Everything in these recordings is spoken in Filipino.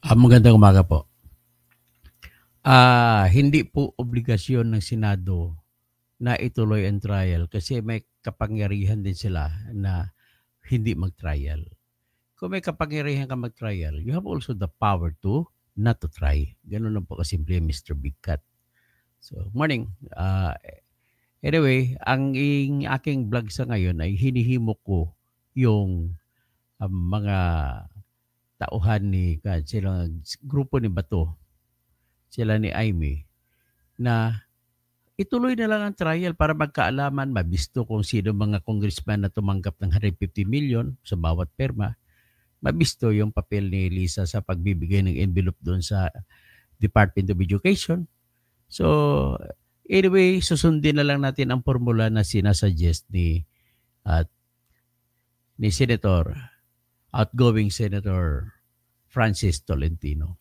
Magandang umaga po. Hindi po obligasyon ng Senado na ituloy ang trial kasi may kapangyarihan din sila na hindi mag-trial. Kung may kapangyarihan ka mag-trial, you have also the power to not to try. Ganun lang po kasimple, Mr. Big Cat. So, morning. Anyway, aking vlog sa ngayon ay hinihimok ko yung mga tauhan ni sila grupo ni Bato, sila ni Aimee, na ituloy na lang ang trial para magkaalaman, mabisto kung sino mga congressman na tumanggap ng 150 million sa bawat perma. Mabisto yung papel ni Lisa sa pagbibigay ng envelope doon sa Department of Education. So, anyway, susundin na lang natin ang formula na sinasuggest ni outgoing Senator Francis Tolentino.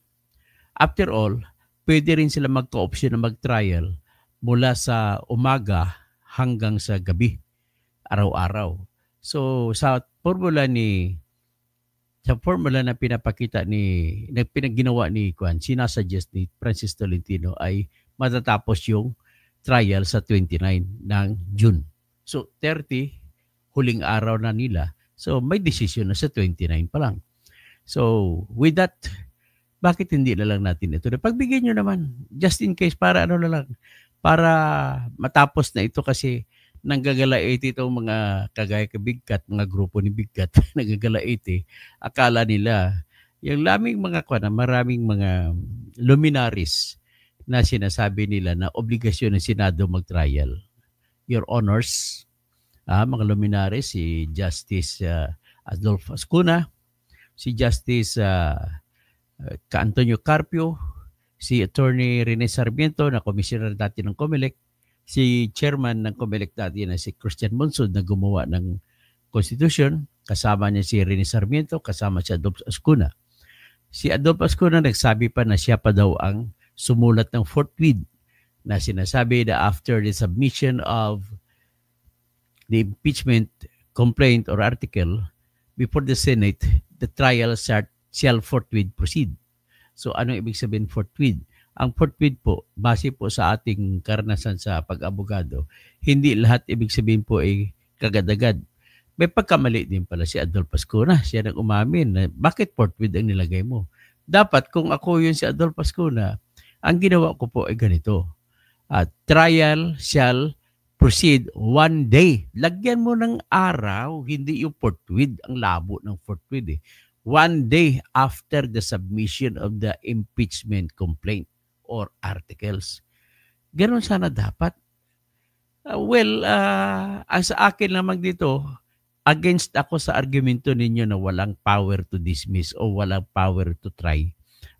After all, pwede rin sila magka-option na mag-trial mula sa umaga hanggang sa gabi, araw-araw. So sa formula na pinapakita ginawa ni sinasuggest ni Francis Tolentino ay matatapos yung trial sa 29 ng June. So 30, huling araw na nila. So may decision na sa 29 pa lang. So with that, bakit hindi na lang natin ito? Pagbigyan nyo naman, just in case, para para matapos na ito kasi nanggagalaiti itong mga kagaya ka Big Cat, mga grupo ni Big Cat, nanggagalaiti. Akala nila, yung maraming mga luminaries na sinasabi nila na obligasyon ng Senado mag-trial. Your Honors, mga luminaries, si Justice Adolfo Ascuna, si Justice Antonio Carpio, si Attorney Rene Sarmiento na commissioner dati ng COMELEC, si chairman ng COMELEC dati na si Christian Monsod na gumawa ng Constitution, kasama niya si Rene Sarmiento, kasama si Adolfo Ascuna. Si Adolfo Ascuna nagsabi pa na siya pa daw ang sumulat ng forthwith na sinasabi na after the submission of the impeachment complaint or article before the Senate, the trial shall forthwith proceed. So ano ibig sabihin forthwith? Ang forthwith po, base po sa ating karanasan sa pag-abogado, hindi lahat ibig sabihin po ay kagad-agad. May pagkamali din pala si Adolfo Ascuna. Siya nang umamin na bakit forthwith ang nilagay mo? Dapat kung ako yun si Adolfo Ascuna, ang ginawa ko po ay ganito. Trial shall proceed one day. Lagyan mo ng araw, hindi yung forthwith. Ang labo ng forthwith eh. One day after the submission of the impeachment complaint or articles. Ganon sana dapat. Ang sa akin lamang dito, against ako sa argumento ninyo na walang power to dismiss o walang power to try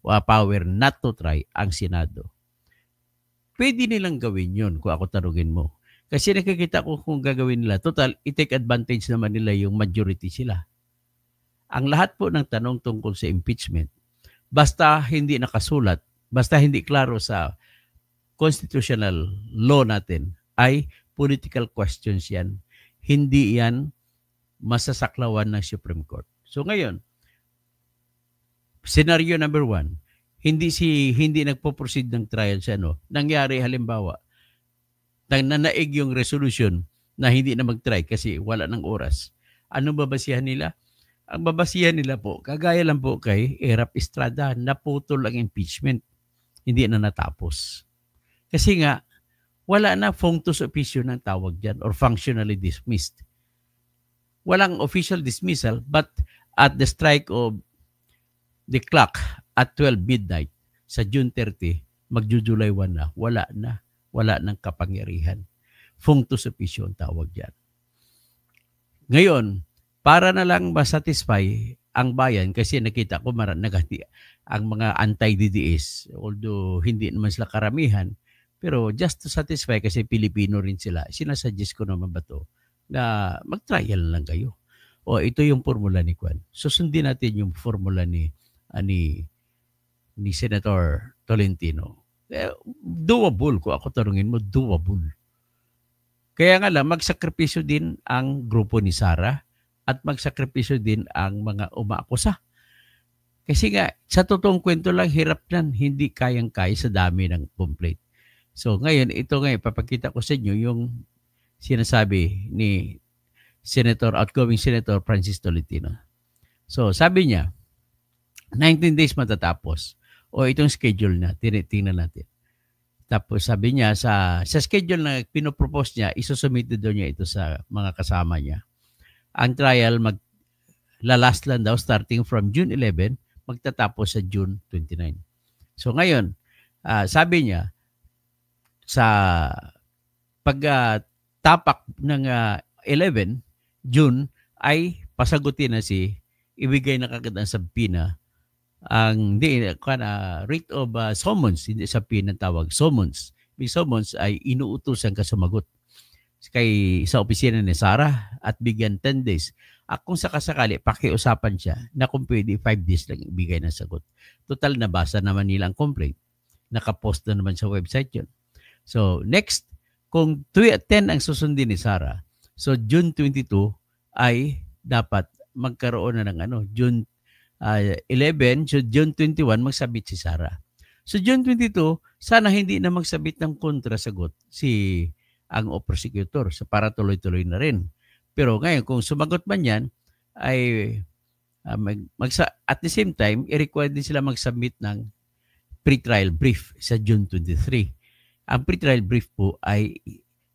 o power not to try ang Senado. Pwede nilang gawin yun kung ako tanungin mo. Kasi nakikita ko kung gagawin nila. Total, i-take advantage naman nila yung majority sila. Ang lahat po ng tanong tungkol sa impeachment, basta hindi nakasulat, basta hindi klaro sa constitutional law natin, ay political questions yan. Hindi yan masasaklawan ng Supreme Court. So ngayon, scenario number 1, hindi nagpo-proceed ng trial sa nangyari halimbawa, nanaig yung resolution na hindi na mag-try kasi wala ng oras. Anong babasihan nila? Ang babasihan nila po, kagaya lang po kay Erap Estrada, naputol ang impeachment. Hindi na natapos. Kasi nga, wala na functus officio ng tawag dyan or functionally dismissed. Walang official dismissal but at the strike of the clock at 12 midnight sa June 30, magju-July 1 na, wala ng kapangyarihan. Functus officio ang tawag dyan. Ngayon, para na lang masatisfy ang bayan kasi nakita ko ang mga anti-DDS, although hindi naman sila karamihan, pero just to satisfy kasi Pilipino rin sila, sinasuggest ko naman ba to na mag-trial lang kayo. O ito yung formula ni Kwan. Susundin natin yung formula ni Senator Tolentino. Doable, kung ako tanungin mo, doable. Kaya nga lang, magsakripisyo din ang grupo ni Sara at magsakripisyo din ang mga umaakusa. Kasi nga, sa totoong kwento lang, hirap nan, hindi kayang-kaya sa dami ng complaint. So ngayon, ito nga, ipapakita ko sa inyo yung sinasabi ni outgoing Senator Francis Tolentino. So sabi niya, 19 days matatapos. O itong schedule na, tinitingnan natin. Tapos sabi niya, sa schedule na pinopropose niya, isusumite daw niya ito sa mga kasama niya. Ang trial maglalast lang daw starting from June 11, magtatapos sa June 29. So ngayon, sabi niya, sa pagtapak ng 11, June, ay pasagutin na ibigay na kagad ang subpoena ang writ of summons, hindi subpoena tawag, summons. May summons ay inuutusan ka sumagot sa opisina ni Sara at bigyan 10 days. At kung sakasakali, pakiusapan siya na kung pwede 5 days lang ibigay ng sagot. Total, nabasa naman nila ang complaint. Nakapost na naman sa website yun. So next, kung 10 ang susundin ni Sara, so June 22 ay dapat magkaroon na ng June 11, so June 21 magsabit si Sara. So June 22, sana hindi na magsabit ng kontrasagot ang prosecutor so para tuloy-tuloy na rin. Pero ngayon, kung sumagot man yan, ay at the same time, i-require din sila mag-submit ng pre-trial brief sa June 23. Ang pre-trial brief po ay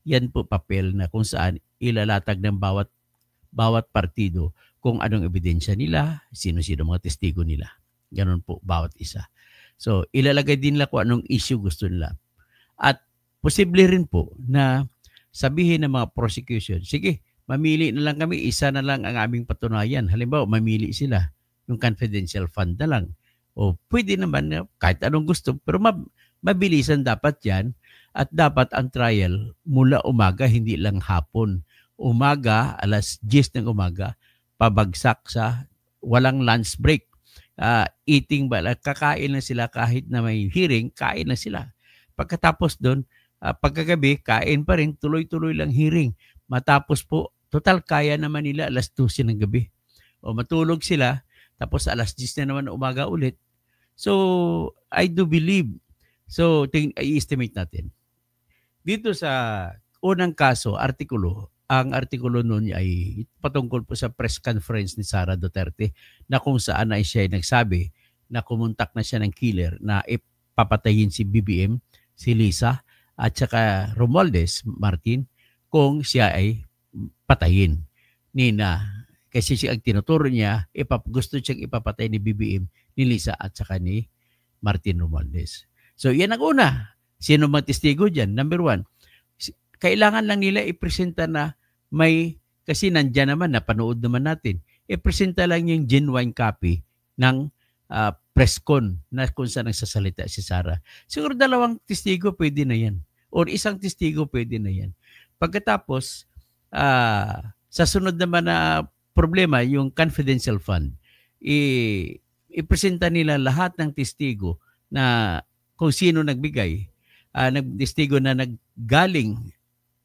yan po papel na kung saan ilalatag ng bawat partido kung anong ebidensya nila, sino-sino mga testigo nila. Ganun po, bawat isa. So, ilalagay din nila kung anong issue gusto nila. At posible rin po na sabihin ng mga prosecution, sige, mamili na lang kami, isa na lang ang aming patunayan. Halimbawa, mamili sila, yung confidential fund na lang. O pwede naman, kahit anong gusto, pero mabilisan dapat yan. At dapat ang trial mula umaga, hindi lang hapon. Umaga, alas 10 ng umaga, pabagsak sa walang lunch break. Eating kakain na sila kahit na may hearing, kain na sila. Pagkatapos doon, pagkagabi, kain pa rin, tuloy-tuloy lang hearing. Matapos po, total kaya naman nila alas 12 ng gabi. O matulog sila, tapos alas 10 na naman umaga ulit. So, I do believe. So, i-estimate natin. Dito sa unang kaso, ang artikulo noon ay patungkol po sa press conference ni Sara Duterte na kung saan ay siya ay nagsabi na kumontak na siya ng killer na ipapatayin si BBM, si Lisa at saka Romualdez Martin kung siya ay patayin. Kasi siya ang tinuturo niya, gusto siyang ipapatay ni BBM, ni Lisa at saka ni Martin Romualdez. So yan ang una. Sino mga testigo dyan? Number 1, kailangan lang nila ipresenta na kasi nandyan naman, napanood naman natin, ipresenta lang yung genuine copy ng press con na kung saan nagsasalita si Sara. Siguro 2 testigo pwede na yan. Or 1 testigo pwede na yan. Pagkatapos, sa sunod naman na problema, yung confidential fund, ipresenta nila lahat ng testigo na kung sino nagbigay, nagtestigo na naggaling,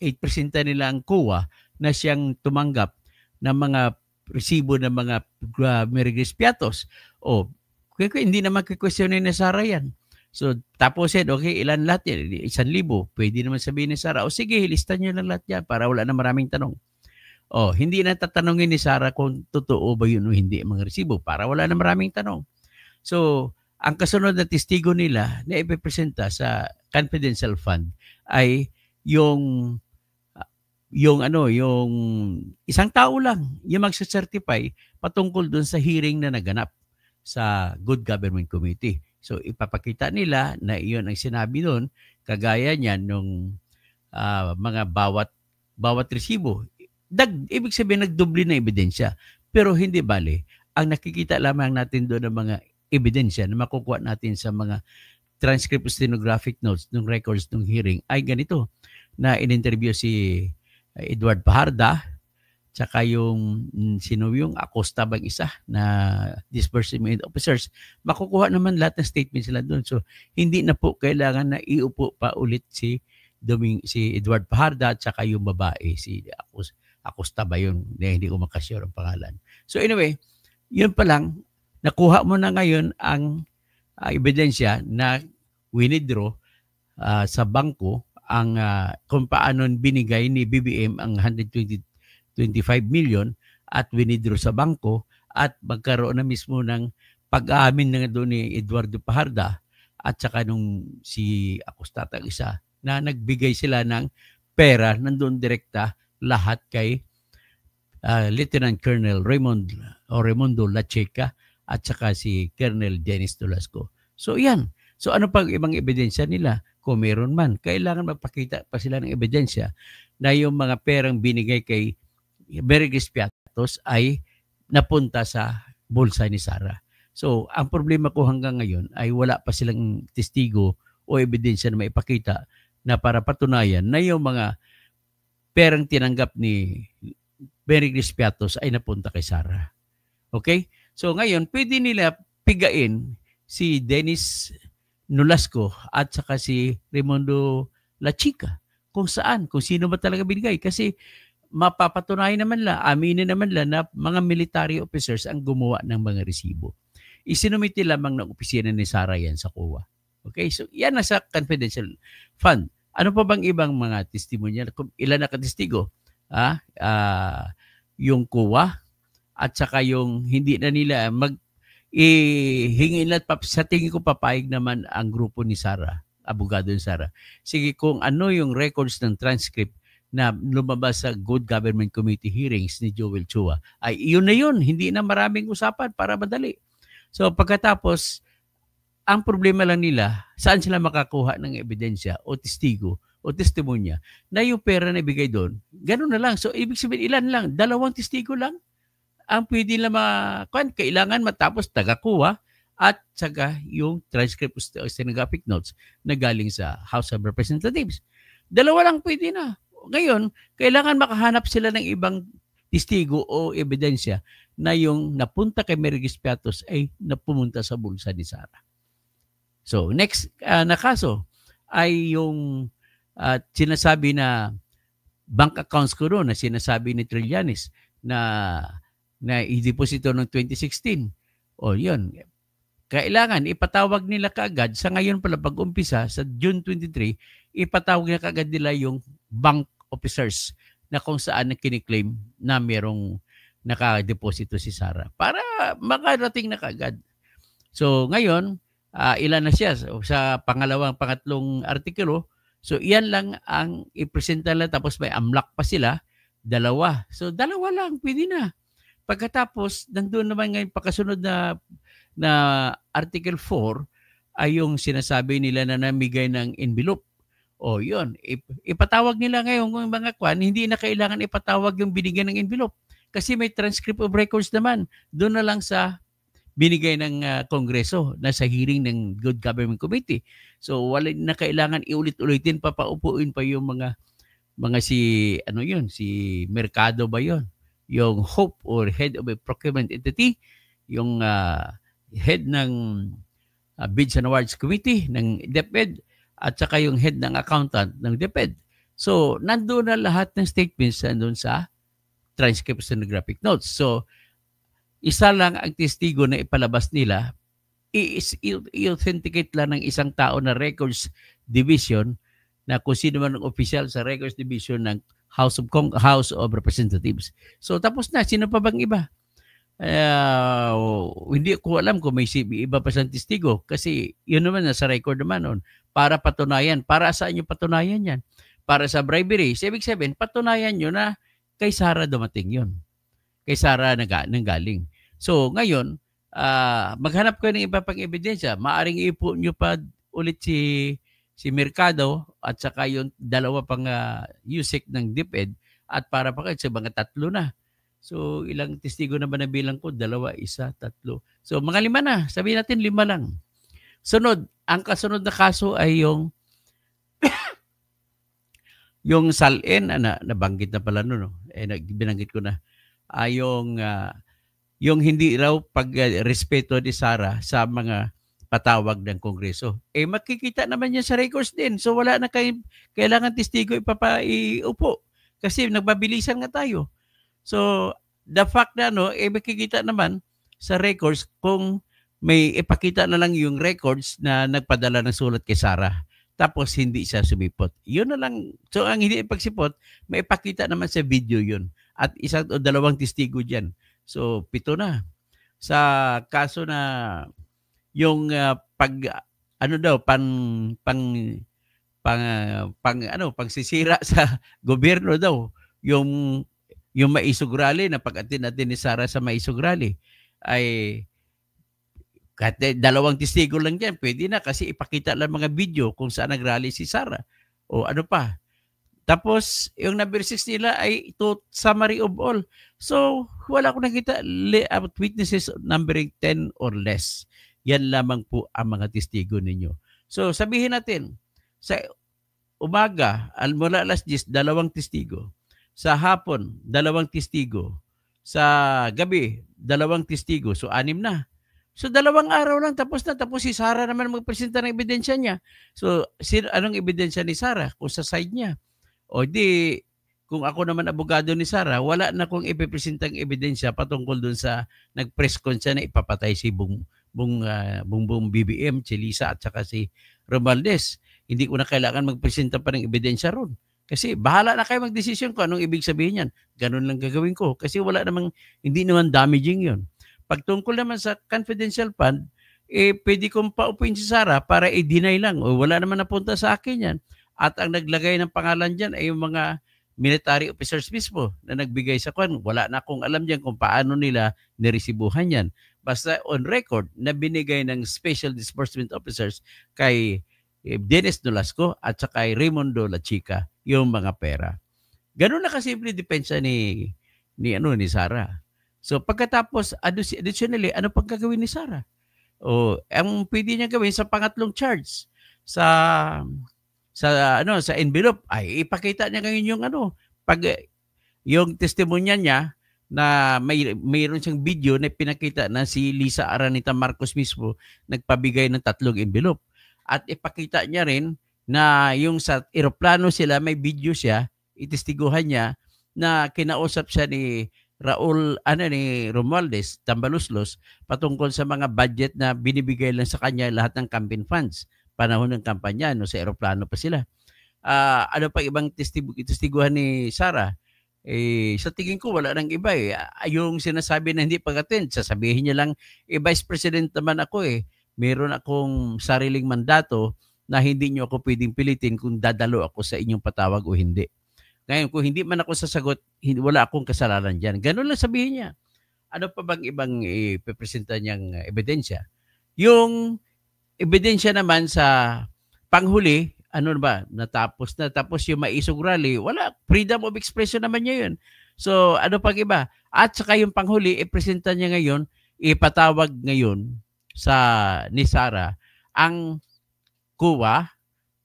ipresenta nila ang COA na siyang tumanggap ng mga resibo ng mga Merigris Piatos. O, hindi naman kikwestiyonin ni Sara yan. So, tapos okay, ilan lahat yan? 1,000. Pwede naman sabihin ni Sara, sige, listan nyo lang lahat yan para wala na maraming tanong. O, hindi na tatanungin ni Sara kung totoo ba yun o hindi mga resibo para wala na maraming tanong. So, ang kasunod na testigo nila na ipipresenta sa confidential fund ay yung isang tao lang yung magsa-certify patungkol dun sa hearing na naganap sa Good Government Committee. So ipapakita nila na iyon ang sinabi doon, kagaya niyan nung mga bawat resibo. Ibig sabihin nagdoble na ebidensya. Pero hindi bale. Ang nakikita lamang natin doon ng mga ebidensya na makukuha natin sa mga transcript stenographic notes ng records ng hearing ay ganito na in-interview si Edward Paharda tsaka yung Acosta bang isa na disbursement officers, makukuha naman lahat ng statement sila doon. So hindi na po kailangan na iupo pa ulit si Edward Paharda tsaka yung babae si Acosta ba yun? Hindi ko makasure ang pangalan. So anyway, yun pa lang, nakuha mo na ngayon ang ebidensya na winidraw sa bangko ang kung paano binigay ni BBM ang 125 million at winidraw sa bangko at magkaroon na mismo ng pag-aamin na doon ni Eduardo Pajarda at saka nung si Acosta isa na nagbigay sila ng pera nandoon direkta lahat kay Lieutenant Colonel Raimundo Lacheca at saka si Colonel Dennis Nolasco. So yan. So ano pang ibang ebidensya nila? Kung meron man, kailangan magpakita pa sila ng ebidensya na yung mga perang binigay kay Bergis Piatos ay napunta sa bulsa ni Sara. So ang problema ko hanggang ngayon ay wala pa silang testigo o ebidensya na maipakita na para patunayan na yung mga perang tinanggap ni Bergis Piatos ay napunta kay Sara. Okay? So ngayon, pwede nila pigain si Dennis Nolasco at saka si Raimundo Lacheca kung saan, kung sino ba talaga binigay. Kasi mapapatunayan naman la, aminin naman la na mga military officers ang gumawa ng mga resibo. Isinumiti lamang ng opisina ni Sara yan sa COA. Okay? So yan nasa confidential fund. Ano pa bang ibang mga testimonyal? Ilan na katestigo? Yung COA at saka yung hindi na nila hingin at sa tingin ko papayag naman ang grupo ni Sara, abogado ni Sara. Sige, kung ano yung records ng transcript na lumabas sa Good Government Committee hearings ni Joel Chua, ay yun na yun. Hindi na maraming usapan para madali. So pagkatapos, ang problema lang nila, saan sila makakuha ng ebidensya o testigo o testimonya na yung pera na ibigay doon, ganun na lang. So ibig sabihin, ilan lang? 2 testigo lang ang pwede lang kailangan matapos taga-kuha at saka yung transcript o stenographic notes na galing sa House of Representatives. 2 lang pwede na. Ngayon, kailangan makahanap sila ng ibang testigo o ebidensya na yung napunta kay Bergis Piatos ay napumunta sa bulsa ni Sara. So, next na kaso ay yung sinasabi na bank accounts ko doon na sinasabi ni Trillanes na i-deposito noong 2016. O yun, kailangan ipatawag nila kaagad, sa ngayon pala pag-umpisa, sa June 23, ipatawag nila kaagad nila yung bank officers na kung saan na kiniklaim na merong nakadeposito si Sara para makarating na kaagad. So ngayon, ilan na siya? So, sa pangatlong artikulo, so iyan lang ang ipresenta nila tapos may amlak pa sila, 2. So 2 lang, pwede na. Pagkatapos, nandun naman ngayon pagkasunod na Article 4 ay yung sinasabi nila na namigay ng envelope. O yun, ipatawag nila ngayon kung mga hindi na kailangan ipatawag yung binigyan ng envelope. Kasi may transcript of records naman. Doon na lang sa binigay ng Kongreso na sa hearing ng Good Government Committee. So wala na kailangan iulit-ulitin papaupuin pa yung mga si Mercado ba yun? Yung Hope or head of a procurement entity, yung head ng Bids and Awards Committee ng DepEd, at saka yung head ng accountant ng DepEd. So, nandoon na lahat ng statements nandoon sa transcript stenographic notes. So, isa lang ang testigo na ipalabas nila, i-authenticate lang ng isang tao na records division na kung sino man ang official sa records division ng House of Representatives. So tapos na, sino pa bang iba? Hindi ko alam kung may iba pa siyang testigo kasi yun naman nasa record naman noon para patunayan. Para saan yung patunayan yan? Para sa bribery. So, ibig sabihin, patunayan nyo na kay Sara dumating yun. Kay Sara nanggaling. So ngayon, maghanap kayo ng iba pang ebidensya. Maaring ipo nyo pa ulit si Mercado at saka yung 2 pang USEC ng DepEd at para pa kayo sa mga 3 na. So ilang testigo na ba nabilang ko? 2, 1, 3. So mga 5 na. Sabihin natin 5 lang. Sunod, ang kasunod na kaso ay yung yung SALN, nabanggit na pala noon. Binanggit ko na. Yung hindi raw pagrespeto ni Sara sa mga patawag ng Kongreso. Makikita naman yan sa records din. So wala na kailangan testigo ipapaiupo. Kasi nagbabilisan nga tayo. So the fact na makikita naman sa records kung may ipakita na lang yung records na nagpadala ng sulat kay Sarah. Tapos hindi siya sumipot. Yun na lang. So ang hindi ipagsipot, may ipakita naman sa video yun. At isang o dalawang testigo dyan. So 7 na. Sa kaso na yung pag ano daw pangsisira sa gobyerno daw yung Maisog Rally na pag-attend natin ni Sarah sa Maisog Rally ay kahit dalawang testigo lang diyan pwede na kasi ipakita lang mga video kung saan nagrally si Sarah o ano pa. Tapos yung number 6 nila ay ito summary of all. So wala akong nakita about witnesses numbering 10 or less. Yan lamang po ang mga testigo ninyo. So sabihin natin sa umaga, mula alas 10, 2 testigo. Sa hapon, 2 testigo. Sa gabi, 2 testigo. So 6 na. So 2 araw lang tapos na. Tapos si Sarah naman magpresenta ng ebidensya niya. So anong ebidensya ni Sarah kung sa side niya? O di, kung ako naman abogado ni Sarah, wala na kong ipipresentang ebidensya patungkol dun sa nag-press con siya na ipapatay si Bongbong BBM, si Lisa at saka si Romualdez. Hindi ko na kailangan magpresenta pa ng ebidensya ron. Kasi bahala na kayo magdesisyon kung anong ibig sabihin yan. Ganun lang gagawin ko. Kasi hindi naman damaging yon. Pagtungkol naman sa confidential fund, pwede kong paupuin si Sarah para i-deny lang. O wala naman napunta sa akin yan. At ang naglagay ng pangalan dyan ay yung mga military officers mismo na nagbigay sa kwan. Wala na akong alam dyan kung paano nila niresibuhan yan. Basta on record na binigay ng special disbursement officers kay Dennis Nolasco at saka kay Raymundo La Chica yung mga pera. Ganun na kasimple depensa ni Sarah. So pagkatapos additionally ano pang gagawin ni Sarah? O ang pwede niya gawin sa pangatlong charge sa envelope ay ipakita niya ngayon yung testimonya niya na mayroon siyang video na pinakita na si Lisa Araneta Marcos mismo nagpabigay ng 3 envelope. At ipakita niya rin na yung sa eroplano sila, may video siya, itestiguhan niya na kinausap siya ni Romualdez Tambaluslos patungkol sa mga budget na binibigay lang sa kanya lahat ng campaign funds. Panahon ng kampanya, sa eroplano pa sila. Ano pa ibang testiguhan ni Sarah? Sa tingin ko wala nang iba yung sinasabi na hindi pag-attend, sasabihin niya lang, Vice President naman ako meron akong sariling mandato na hindi niyo ako pwedeng pilitin kung dadalo ako sa inyong patawag o hindi. Ngayon, kung hindi man ako sasagot, wala akong kasalanan dyan. Ganun lang sabihin niya. Ano pa bang ibang ipipresenta niyang ebidensya? Yung ebidensya naman sa panghuli, natapos yung Maisog Rally, wala, freedom of expression naman niya yun. So, ano pang iba? At saka yung panghuli, ipresenta niya ngayon, ipatawag ngayon ni Sarah ang kuha,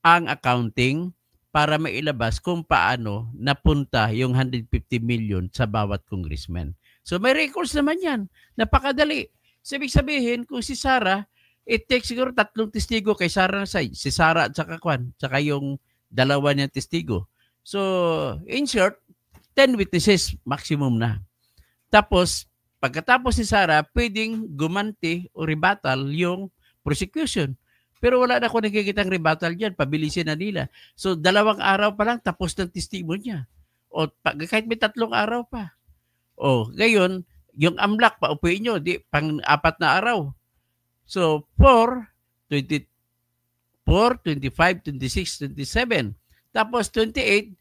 ang accounting, para mailabas kung paano napunta yung 150 million sa bawat congressman. So may records naman yan. Napakadali. Ibig sabihin, kung si Sarah, it takes siguro 3 testigo kay Sarah na side. Si Sarah at saka tsaka yung 2 niyang testigo. So, in short, 10 witnesses maximum na. Tapos, pagkatapos si Sarah, pwedeng gumanti o rebuttal yung prosecution. Pero wala na ako nakikitang rebuttal dyan. Pabilisin na nila. So, 2 araw pa lang tapos ng testimo niya. O kahit may 3 araw pa. O, ngayon, yung AMLAC, paupuin nyo, pang 4 na araw. So, 4, 25, 26, 27. Tapos 28,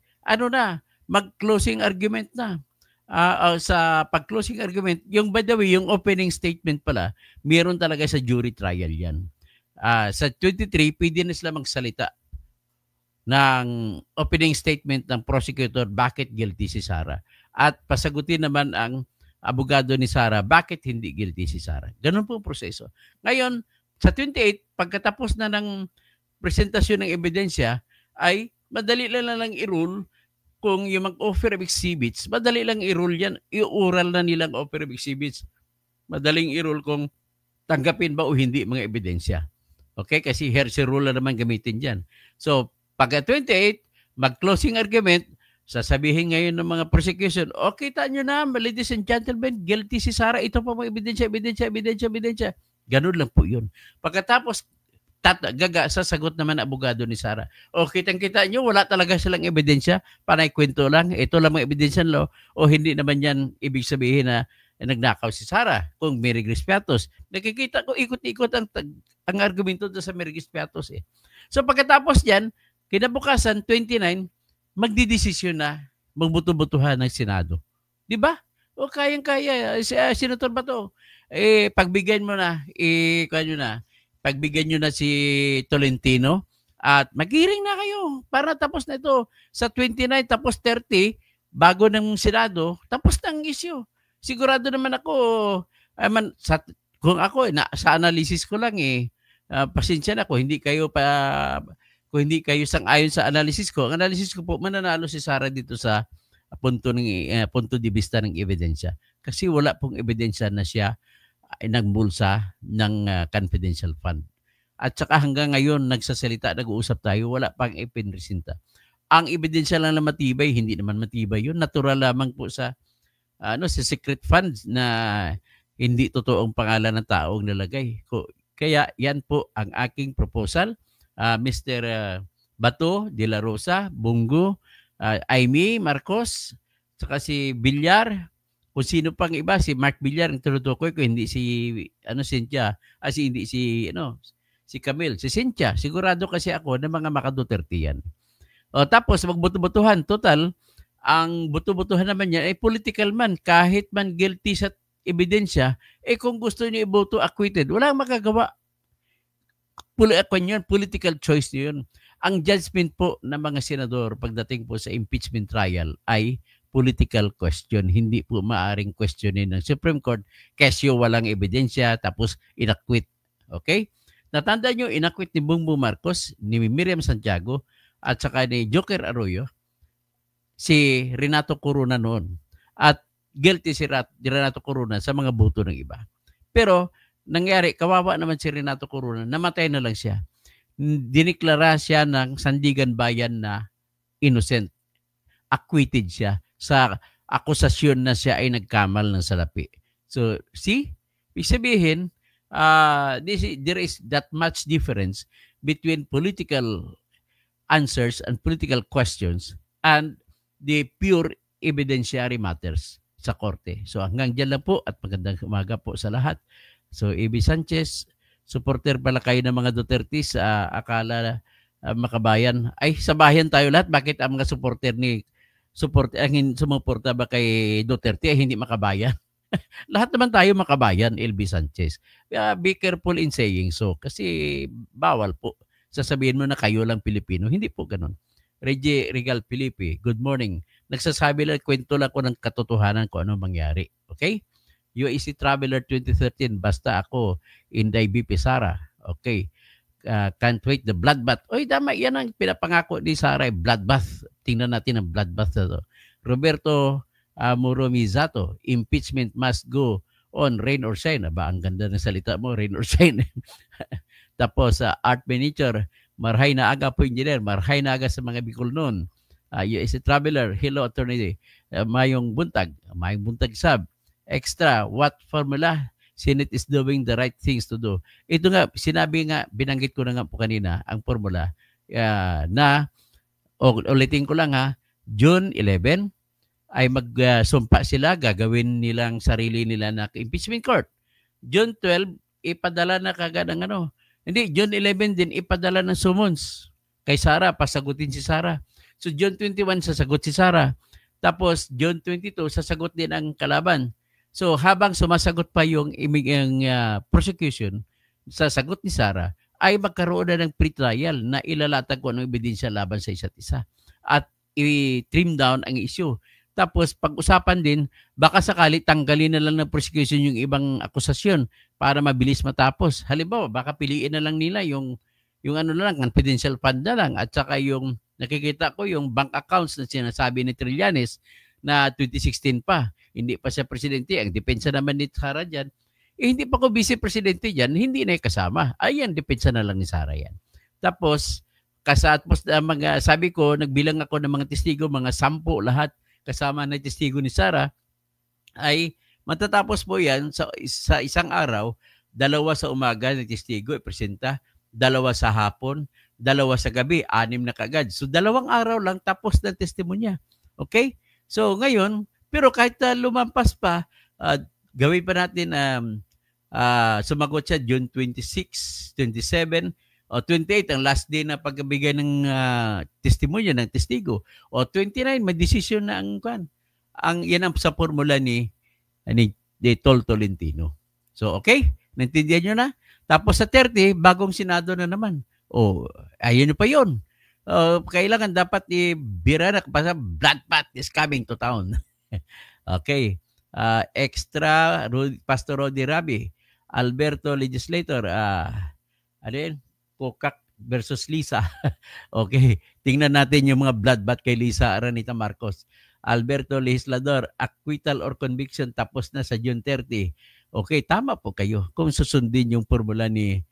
mag-closing argument na. Sa pag-closing argument, by the way, yung opening statement pala, meron talaga sa jury trial yan. Sa 23, pwede na sila magsalita ng opening statement ng prosecutor bakit guilty si Sarah. At pasagutin naman ang abogado ni Sarah bakit hindi guilty si Sarah. Ganun po ang proseso. Ngayon, sa 28, pagkatapos na ng presentasyon ng ebidensya, ay madali lang i-rule kung yung mag-offer of exhibits, madali lang i-rule yan. I-oral na nilang offer of exhibits. Madaling i-rule kung tanggapin ba o hindi mga ebidensya. Okay? Kasi hearsay rule na naman gamitin dyan. So, pagka 28, mag-closing argument, Sasabihin ngayon ng mga prosecution, o kita nyo na, ladies and gentlemen, guilty si Sara. Ito pa mga ebidensya. Ganun lang po yun. Pagkatapos, sasagot naman ang abogado ni Sara. O kitang-kita nyo, wala talaga silang ebidensya. Panay kwento lang. Ito lang mga ebidensya lo. O hindi naman yan ibig sabihin na nagnakaw si Sara kung may regis piatos. Nakikita ko ikot-ikot ang argumento doon sa may regis piatos. So pagkatapos yan, kinabukasan, 29, magdidesisyon na magbuto-butuhan ng Senado. Di ba? O kayang-kaya. Senator Bato, pagbigyan mo na, pagbigyan nyo na si Tolentino at mag-hearing na kayo para tapos na ito. Sa 29, tapos 30, bago ng Senado, tapos na ang issue. Sigurado naman ako, kung ako, sa analysis ko lang pasensya na ko, kung hindi kayo sang-ayon sa analysis ko, ang analysis ko po, mananalo si Sara dito sa punto de vista ng ebidensya. Kasi wala pong ebidensya na siya ay nagbulsa ng confidential fund. At saka hanggang ngayon, nagsasalita, nag-uusap tayo, wala pang ipinresenta. Ang ebidensya lang na matibay, hindi naman matibay yun. Natural lamang po sa secret funds na hindi totoong pangalan ng taong nalagay. Kaya yan po ang aking proposal. Mr. Bato, De La Rosa, Bungo, Aimee Marcos, saka si Villar, kung sino pang iba, si Mark Villar ang tinutukoy ko, hindi si Cynthia, hindi si Camille, si Cynthia. Sigurado kasi ako na mga maka-Duterte yan. Tapos magbuto-butuhan, total, ang buto-butuhan naman niya ay political man, kahit man guilty sa ebidensya, kung gusto niyo iboto acquitted, wala magagawa. Political choice yun. Ang judgment po ng mga senador pagdating po sa impeachment trial ay political question. Hindi po maaring questionin ng Supreme Court kasi walang ebidensya tapos inakwit. Okay? Natanda nyo, inakwit ni Bongbong Marcos, ni Miriam Santiago, at saka ni Joker Arroyo, si Renato Corona noon. At guilty si Renato Corona sa mga boto ng iba. Pero nangyari, kawawa naman si Renato Corona, namatay na lang siya. Diniklara siya ng Sandigan Bayan na innocent. Acquitted siya sa akusasyon na siya ay nagkamal ng salapi. So, see? Ibig sabihin, there is that much difference between political answers and political questions and the pure evidentiary matters sa korte. So, hanggang dyan lang po at magandang umaga po sa lahat. So, A.B. Sanchez, supporter pala kayo ng mga Duterte sa akala makabayan. Ay, sa bayan tayo lahat. Bakit ang mga supporter ang sumuporta ba kay Duterte ay hindi makabayan? Lahat naman tayo makabayan, LB Sanchez. Be careful in saying so kasi bawal po. Sasabihin mo na kayo lang Pilipino. Hindi po ganun. Reggie Regal Felipe, good morning. Nagsasabi lang, kwento lang ko ng katotohanan kung ano mangyari. Okay? UAC Traveler 2013, basta ako, Inday BP Sara. Okay. Can't wait the bloodbath. Oy, tama, yan ang pinapangako ni Sara, bloodbath. Tingnan natin ang bloodbath na to. Roberto Muromizato, impeachment must go on, rain or shine. Aba, ang ganda ng salita mo, rain or shine. Tapos, Art Miniature, marhay na aga po, engineer. Marhay na aga sa mga Bicol noon. UAC Traveler, hello, attorney. Mayong buntag sab. Extra, what formula? Senate is doing the right things to do. Ito nga, binanggit ko na nga po kanina, ang formula na, ulitin ko lang June 11, ay magsumpa sila, gagawin nilang sarili nila na impeachment court. June 12, ipadala na kagad ang Hindi, June 11 din, ipadala ng summons kay Sara, pasagutin si Sara. So, June 21, sasagot si Sara. Tapos, June 22, sasagot din ang kalaban. So habang sumasagot pa yung prosecution sa sagot ni Sara, ay magkaroon na ng pre-trial na ilalatag kung anong ebidensya laban sa isa't isa at i-trim down ang issue. Tapos pag-usapan din, baka sakali tanggalin na lang ng prosecution yung ibang akusasyon para mabilis matapos. Halimbawa, baka piliin na lang nila yung confidential fund na lang at saka yung nakikita ko yung bank accounts na sinasabi ni Trillanes na 2016 pa. Hindi pa siya presidente. Ang depensa naman ni Sara dyan, hindi pa ko vice presidente dyan, hindi na kasama. Ayan, depensa na lang ni Sara yan. Tapos, Kasatapos na sabi ko, nagbilang ako ng mga testigo, mga 10 lahat, kasama na testigo ni Sarah, ay matatapos po yan sa isang araw, 2 sa umaga na testigo ipresenta, 2 sa hapon, 2 sa gabi, 6 na kagad. So 2 araw lang tapos ng testimonya. Okay? So ngayon, pero kahit lumampas pa, gawin pa natin sumagot siya June 26, 27, o 28 ang last day na pagbigay ng testimonya ng testigo. O 29 may decision na ang yan ang sa formula ni Tol Tolentino. So okay, naintindihan niyo na? Tapos sa 30 bagong senado na naman. O ayun pa 'yon. Kailangan dapat ibira na kasi blood pact is coming to town. Okay. Extra Pastor Rodi Rabi, Alberto Legislator, ano yun? Kokak versus Lisa. Okay, tingnan natin yung mga bloodbath kay Lisa Aranita Marcos. Alberto Legislador, acquittal or conviction tapos na sa June 30. Okay, tama po kayo kung susundin yung formula ni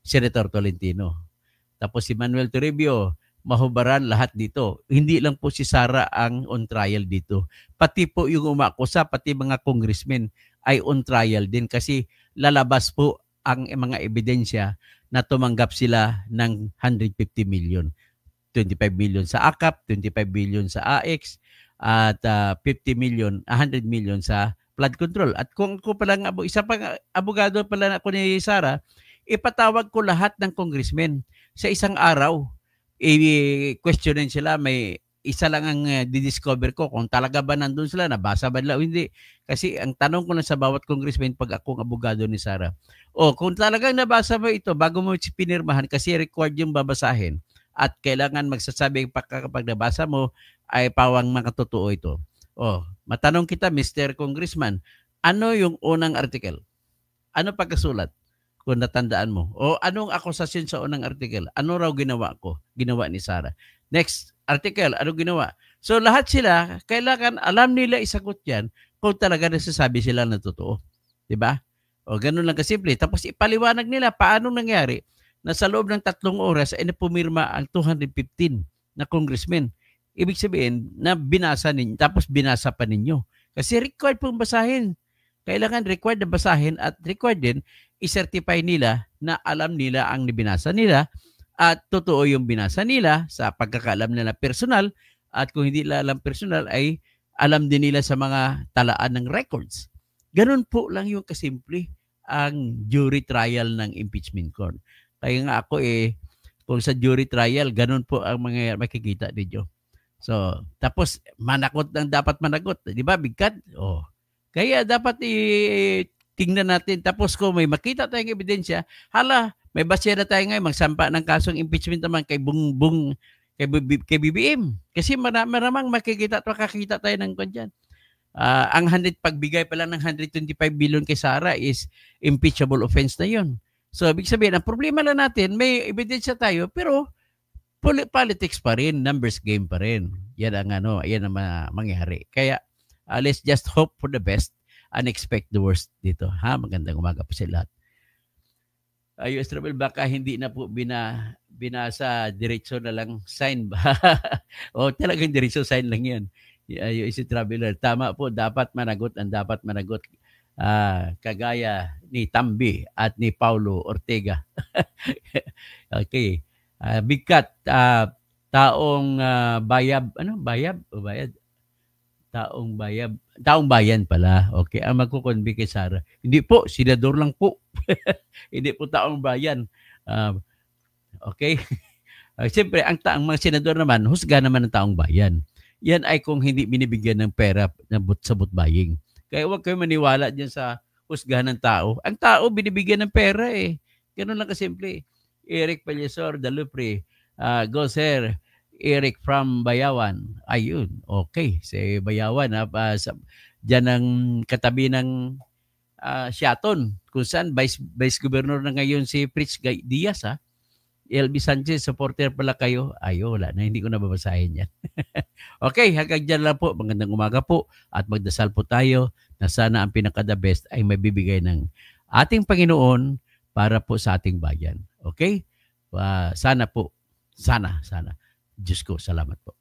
Senator Tolentino. Tapos si Manuel Toribio, mahubaran lahat dito. Hindi lang po si Sara ang on trial dito. Pati po yung umakusa, pati mga congressmen ay on trial din kasi lalabas po ang mga ebidensya na tumanggap sila ng 150 million. 25 million sa AKAP, 25 million sa AX, at 100 million sa flood control. At kung ako palang isa pang abogado pala ako ni Sara, ipatawag ko lahat ng congressmen sa isang araw. I-questionin sila, may isa lang ang didiscover ko kung talaga ba nandun sila, nabasa ba nila o hindi. Kasi ang tanong ko na sa bawat congressman pag akong abogado ni Sara, kung talagang nabasa mo ito bago mo pinirmahan, kasi required yung babasahin at kailangan magsasabi kapag nabasa mo ay pawang makatotoo ito. Matanong kita, Mr. Congressman, ano yung unang article? Ano pagkasulat? Kung natandaan mo. O anong akusasyon sa unang article? Ano raw ginawa ko? Ginawa ni Sara. Next article, ano ginawa? So lahat sila, kailangan alam nila isagot yan kung talaga nasasabi sila na totoo. Diba? O ganun lang kasimple. Tapos ipaliwanag nila paano nangyari na sa loob ng 3 oras ay napumirma ang 215 na congressmen. Ibig sabihin na binasa ninyo, tapos binasa pa ninyo. Kasi required pong basahin. Kailangan required na basahin at required din i-certify nila na alam nila ang binasa nila at totoo yung binasa nila sa pagkakaalam nila personal, at kung hindi nila alam personal ay alam din nila sa mga talaan ng records. Ganun po lang yung kasimple ang jury trial ng impeachment court. Kaya nga ako kung sa jury trial, ganun po ang mga makikita ninyo. So, tapos manakot ng dapat managot. Di ba, bigkat? Kaya dapat tingnan natin. Tapos kung may makita tayong ebidensya, may basya na tayo ngayon, magsampa ng kasong impeachment naman kay kay BBM. Kasi maramang makikita at makakita tayo ng kanya. Ang pagbigay pala ng 125 billion kay Sara is impeachable offense na yun. So, ibig sabihin, ang problema lang natin, may ebidensya tayo, pero politics pa rin, numbers game pa rin. Yan ang mangyari. Kaya, let's just hope for the best and expect the worst dito. Magandang umaga po sa lahat. US Travel, baka hindi na po binasa, diretso na lang sign ba? Talagang diretso sign lang yan. US Traveler, tama po, dapat managot ang dapat managot. Kagaya ni Tambi at ni Paulo Ortega. Okay. Bigkat, taong bayab, bayab o bayad? Taong bayan pala. Okay, ang magkukonbi kay Sara. Hindi po, senador lang po. Hindi po taong bayan. Okay? Siyempre, ang mga senador naman, husga naman ng taong bayan. Yan ay kung hindi binibigyan ng pera sa buying. Kaya huwag kayo maniwala dyan sa husga ng tao. Ang tao, binibigyan ng pera Ganun lang kasimple. Eric Pallasor, Dalupre, go sir. Eric from Bayawan. Ayun, okay. Si Bayawan, dyan ang katabi ng Siaton, kung saan Vice Governor na ngayon si Pritz Diaz. LB Sanchez, supporter pala kayo. Wala na, hindi ko nababasahin yan. Okay, hanggang dyan lang po. Magandang umaga po at magdasal po tayo na sana ang pinaka-the best ay mabibigay ng ating Panginoon para po sa ating bayan. Okay? Sana po, sana. Diyos ko, salamat po.